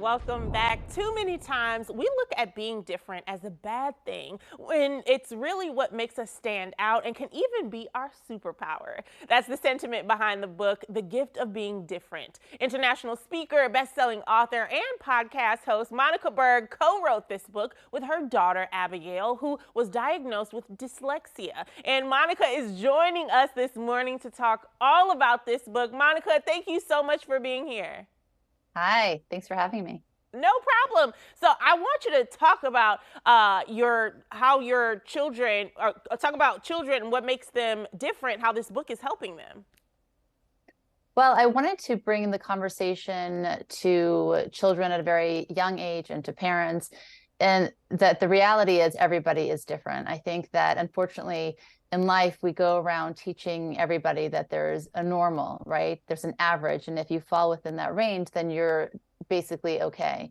Welcome back. Too many times we look at being different as a bad thing when it's really what makes us stand out and can even be our superpower. That's the sentiment behind the book, The Gift of Being Different. International speaker, best-selling author, and podcast host Monica Berg co-wrote this book with her daughter Abigail, who was diagnosed with dyslexia. And Monica is joining us this morning to talk all about this book. Monica, thank you so much for being here. Hi, thanks for having me. No problem. So I want you to talk about how your children, or talk about children and what makes them different, how this book is helping them. Well, I wanted to bring the conversation to children at a very young age and to parents, and that the reality is everybody is different. I think that unfortunately in life, we go around teaching everybody that there's a normal, right? There's an average. And if you fall within that range, then you're basically okay.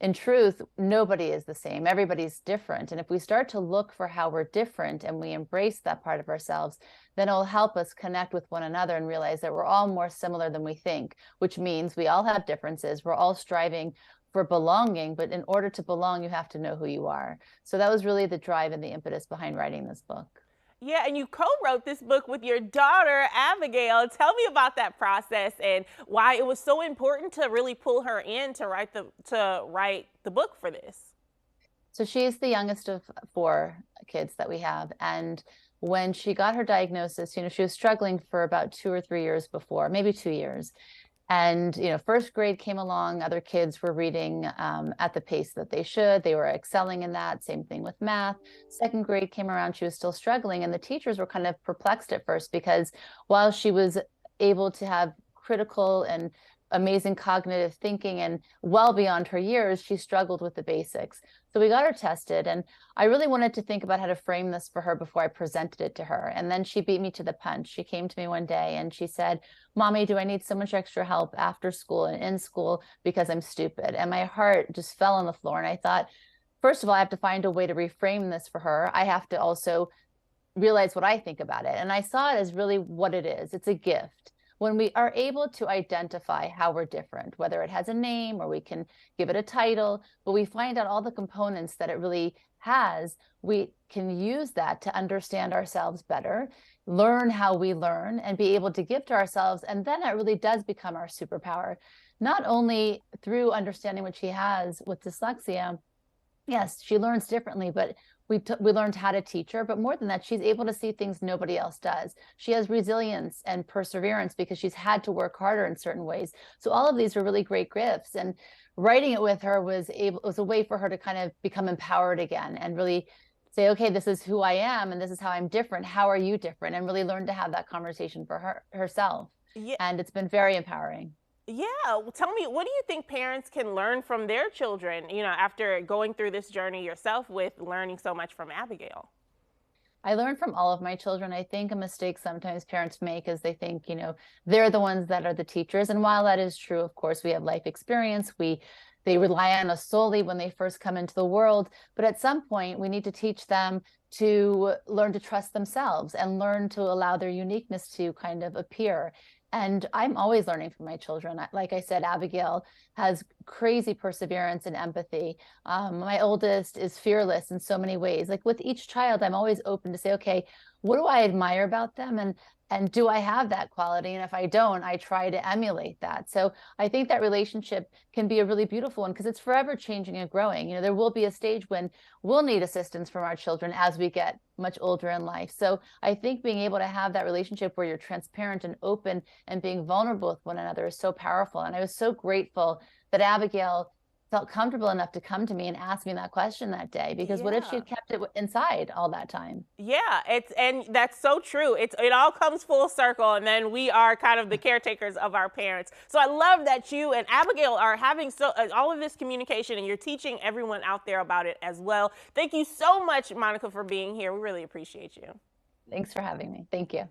In truth, nobody is the same. Everybody's different. And if we start to look for how we're different and we embrace that part of ourselves, then it'll help us connect with one another and realize that we're all more similar than we think, which means we all have differences. We're all striving for belonging, but in order to belong, you have to know who you are. So that was really the drive and the impetus behind writing this book. Yeah, and you co-wrote this book with your daughter, Abigail. Tell me about that process and why it was so important to really pull her in to write the book for this. So she's the youngest of four kids that we have. And when she got her diagnosis, she was struggling for about 2 or 3 years before, maybe 2 years. And, first grade came along, other kids were reading at the pace that they should. They were excelling in that. Same thing with math. Second grade came around, she was still struggling. And the teachers were kind of perplexed at first because while she was able to have critical and amazing cognitive thinking and well beyond her years, she struggled with the basics. So we got her tested, and I really wanted to think about how to frame this for her before I presented it to her. And then she beat me to the punch. She came to me one day and she said, "Mommy, do I need so much extra help after school and in school because I'm stupid?" And my heart just fell on the floor. And I thought, first of all, I have to find a way to reframe this for her. I have to also realize what I think about it. And I saw it as really what it is. It's a gift. When we are able to identify how we're different, whether it has a name or we can give it a title, but we find out all the components that it really has, we can use that to understand ourselves better, learn how we learn, and be able to give to ourselves. And then it really does become our superpower, not only through understanding what she has with dyslexia. Yes, she learns differently, but we learned how to teach her. But more than that, she's able to see things nobody else does. She has resilience and perseverance because she's had to work harder in certain ways. So all of these are really great gifts. And writing it with her was a way for her to kind of become empowered again and really say, okay, this is who I am and this is how I'm different. How are you different? And really learn to have that conversation for herself. Yeah. And it's been very empowering. Yeah, well, tell me, what do you think parents can learn from their children, after going through this journey yourself with learning so much from Abigail? I learn from all of my children. I think a mistake sometimes parents make is they think, they're the ones that are the teachers. And while that is true, of course, we have life experience. They rely on us solely when they first come into the world. But at some point, we need to teach them to learn to trust themselves and learn to allow their uniqueness to kind of appear. And I'm always learning from my children. Like I said, Abigail has crazy perseverance and empathy. My oldest is fearless in so many ways. Like with each child, I'm always open to say, okay, what do I admire about them? And do I have that quality? And if I don't, I try to emulate that. So I think that relationship can be a really beautiful one because it's forever changing and growing. There will be a stage when we'll need assistance from our children as we get much older in life. So I think being able to have that relationship where you're transparent and open and being vulnerable with one another is so powerful. And I was so grateful that Abigail felt comfortable enough to come to me and ask me that question that day, because what if she had kept it inside all that time? Yeah, and that's so true. It all comes full circle, and then we are kind of the caretakers of our parents. So I love that you and Abigail are having all of this communication, and you're teaching everyone out there about it as well. Thank you so much, Monica, for being here. We really appreciate you. Thanks for having me. Thank you.